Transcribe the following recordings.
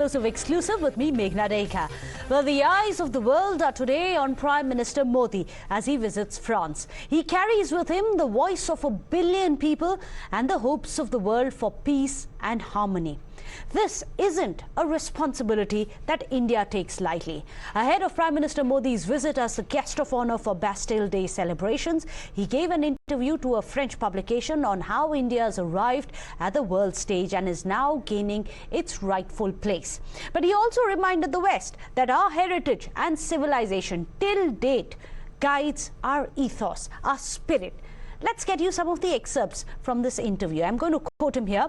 Exclusive with me, Meghna Deka. Well, the eyes of the world are today on Prime Minister Modi as he visits France. He carries with him the voice of 1 billion people and the hopes of the world for peace and harmony. This isn't a responsibility that India takes lightly. Ahead of Prime Minister Modi's visit as the guest of honor for Bastille Day celebrations, he gave an interview to a French publication on how India has arrived at the world stage and is now gaining its rightful place. But he also reminded the West that our heritage and civilization till date guides our ethos, our spirit. Let's get you some of the excerpts from this interview. I'm going to quote him here.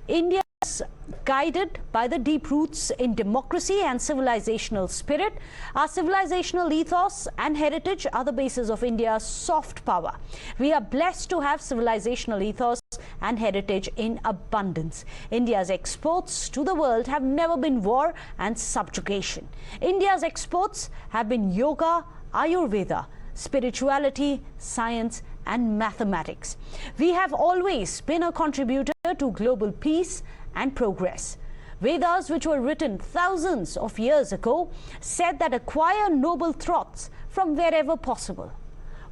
India is guided by the deep roots in democracy and civilizational spirit. Our civilizational ethos and heritage are the basis of India's soft power. We are blessed to have civilizational ethos and heritage in abundance. India's exports to the world have never been war and subjugation. India's exports have been yoga, Ayurveda, spirituality, science and mathematics. We have always been a contributor to global peace and progress. Vedas, which were written thousands of years ago, said that acquire noble thoughts from wherever possible.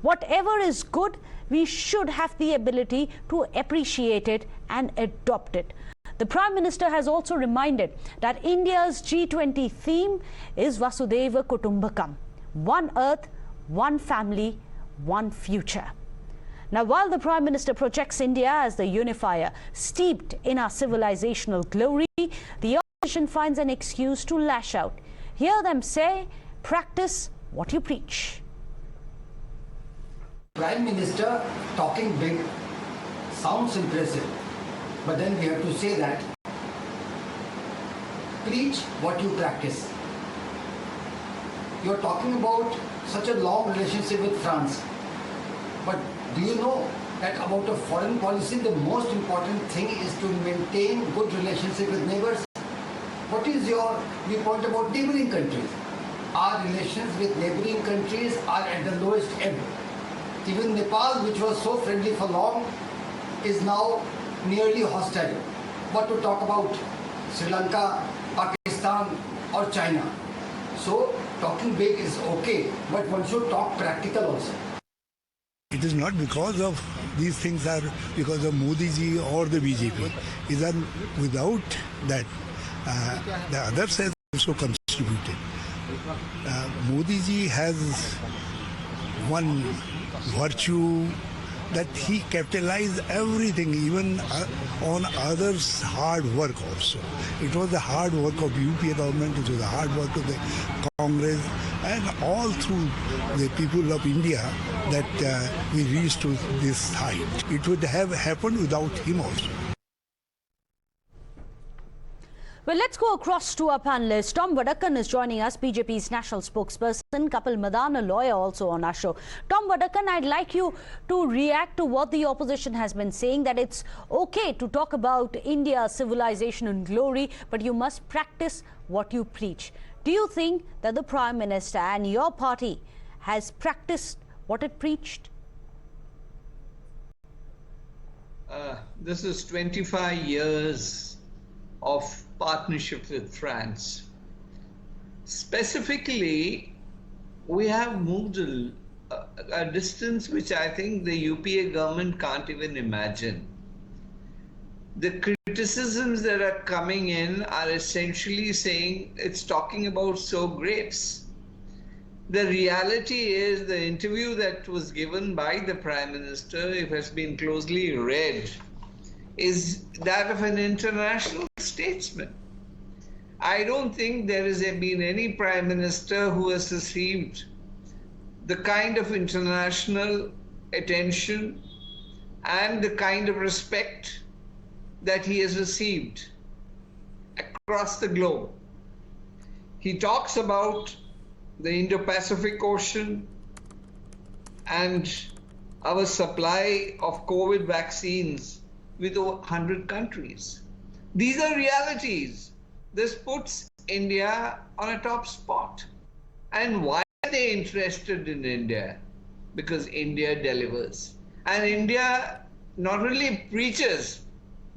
Whatever is good, we should have the ability to appreciate it and adopt it. The Prime Minister has also reminded that India's G20 theme is Vasudhaiva Kutumbakam, one earth, one family, one future. Now, while the Prime Minister projects India as the unifier steeped in our civilizational glory, the opposition finds an excuse to lash out. Hear them say, practice what you preach. Prime Minister talking big sounds impressive, but then we have to say that preach what you practice. You're talking about such a long relationship with France, but do you know that about a foreign policy, the most important thing is to maintain good relationship with neighbors? What is your viewpoint about neighboring countries? Our relations with neighboring countries are at the lowest ebb. Even Nepal, which was so friendly for long, is now nearly hostile. What to talk about Sri Lanka, Pakistan or China? So talking big is okay, but one should talk practical also. It is not because of these things are because of Modi ji or the BJP. It is without that the others have also contributed. Modi ji has one virtue that he capitalized everything, even on others' hard work also. It was the hard work of UPA government, it was the hard work of the Congress, and all through the people of India that we reached to this height. It would have happened without him also. Well, let's go across to our panelists. Tom Vadakkan is joining us, BJP's National Spokesperson. Kapil Madan, a lawyer, also on our show. Tom Vadakkan, I'd like you to react to what the opposition has been saying, that it's okay to talk about India's civilization and glory, but you must practice what you preach. Do you think that the Prime Minister and your party has practiced what it preached? This is 25 years of partnership with France. Specifically, we have moved a distance which I think the UPA government can't even imagine. The criticisms that are coming in are essentially saying it's talking about so grapes. The reality is the interview that was given by the Prime Minister, if it has been closely read, is that of an international statesman. I don't think there has been any Prime Minister who has received the kind of international attention and the kind of respect that he has received across the globe. He talks about the Indo-Pacific Ocean and our supply of COVID vaccines with over 100 countries. These are realities. This puts India on a top spot. And why are they interested in India? Because India delivers. And India not only preaches,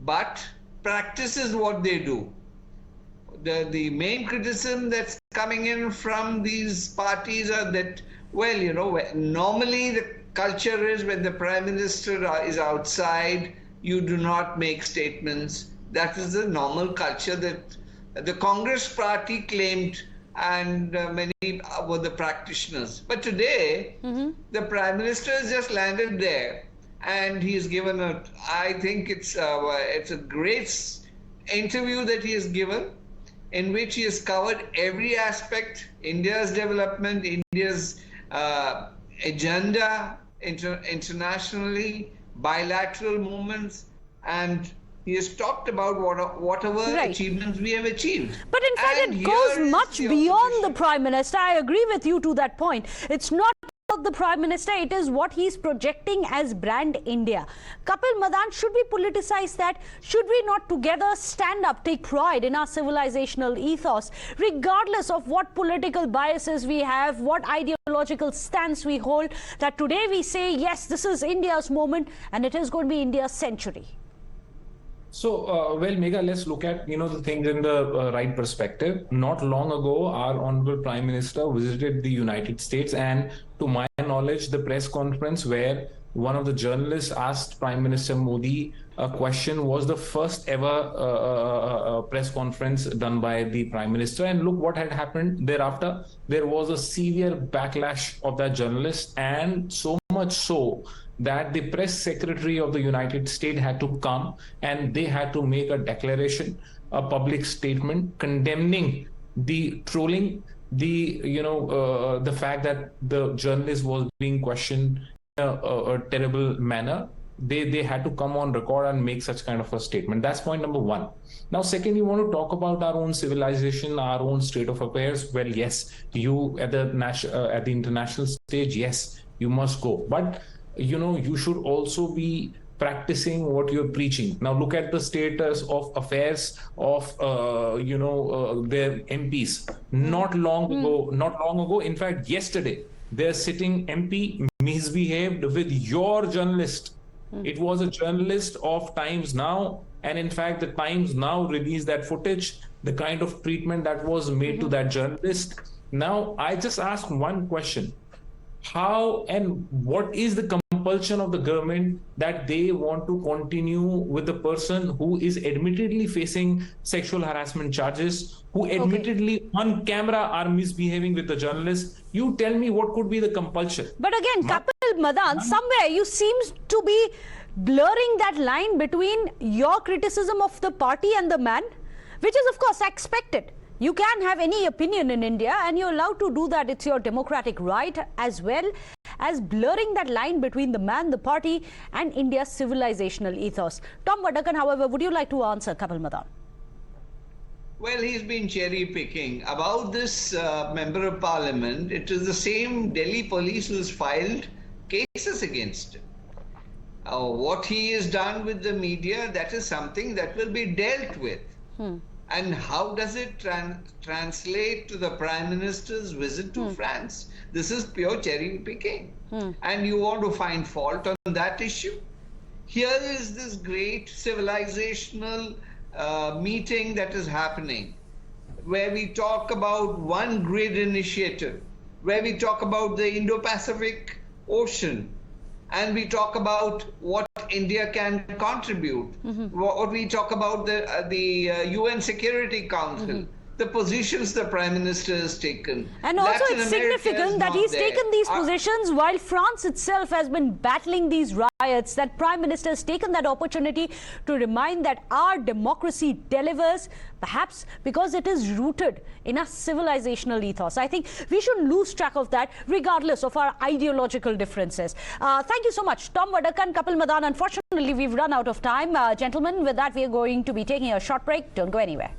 but practices what they do. the main criticism that's coming in from these parties are that, well, you know, normally the culture is when the Prime Minister is outside, you do not make statements. That is the normal culture that the Congress party claimed, and many were the practitioners. But today, the Prime Minister has just landed there, and he has given I think it's a great interview that he has given, in which he has covered every aspect, India's development, India's agenda internationally, bilateral movements, and he has talked about whatever achievements we have achieved. But in fact, it goes much beyond the Prime Minister. I agree with you to that point. It's not about the Prime Minister, it is what he's projecting as brand India. Kapil Madan, should we politicize that? Should we not together stand up, take pride in our civilizational ethos, regardless of what political biases we have, what ideological stance we hold, that today we say, yes, this is India's moment and it is going to be India's century? So, well, Megha, let's look at, the things in the right perspective. Not long ago, our Honorable Prime Minister visited the United States, and to my knowledge, the press conference where one of the journalists asked Prime Minister Modi a question was the first ever press conference done by the Prime Minister. And look what had happened thereafter. There was a severe backlash of that journalist, and so much so that the press secretary of the United States had to come and they had to make a declaration, a public statement condemning the trolling, the fact that the journalist was being questioned in a terrible manner. They had to come on record and make such kind of a statement. That's point number one. Now, second, you want to talk about our own civilization, our own state of affairs. Well, yes, you at the international stage, yes, you must go. But you should also be practicing what you're preaching. Now look at the status of affairs of their MPs. Not long ago, in fact yesterday, their sitting MP misbehaved with your journalist. It was a journalist of Times Now, and in fact the Times Now released that footage, the kind of treatment that was made to that journalist. Now I just ask one question: how and what is the compulsion of the government that they want to continue with the person who is admittedly facing sexual harassment charges, who admittedly on camera are misbehaving with the journalist? You tell me what could be the compulsion. But again, Kapil Madan, somewhere you seem to be blurring that line between your criticism of the party and the man, which is of course expected. You can have any opinion in India and you're allowed to do that. It's your democratic right, as well as blurring that line between the man, the party and India's civilizational ethos. Tom Vadakkan, however, would you like to answer Kapil Madan? Well, he's been cherry picking. About this member of parliament, it is the same Delhi police who's filed cases against him. What he has done with the media, that is something that will be dealt with. And how does it translate to the Prime Minister's visit to France? This is pure cherry picking. And you want to find fault on that issue? Here is this great civilizational meeting that is happening, where we talk about one grid initiative, where we talk about the Indo-Pacific Ocean, and we talk about what India can contribute. What we talk about the UN Security Council, the positions the Prime Minister has taken. And also it's significant that he's taken these positions while France itself has been battling these riots, that Prime Minister has taken that opportunity to remind that our democracy delivers, perhaps because it is rooted in a civilizational ethos. I think we shouldn't lose track of that regardless of our ideological differences. Thank you so much, Tom Vadakkan, Kapil Madan. Unfortunately, we've run out of time. Gentlemen, with that, we are going to be taking a short break. Don't go anywhere.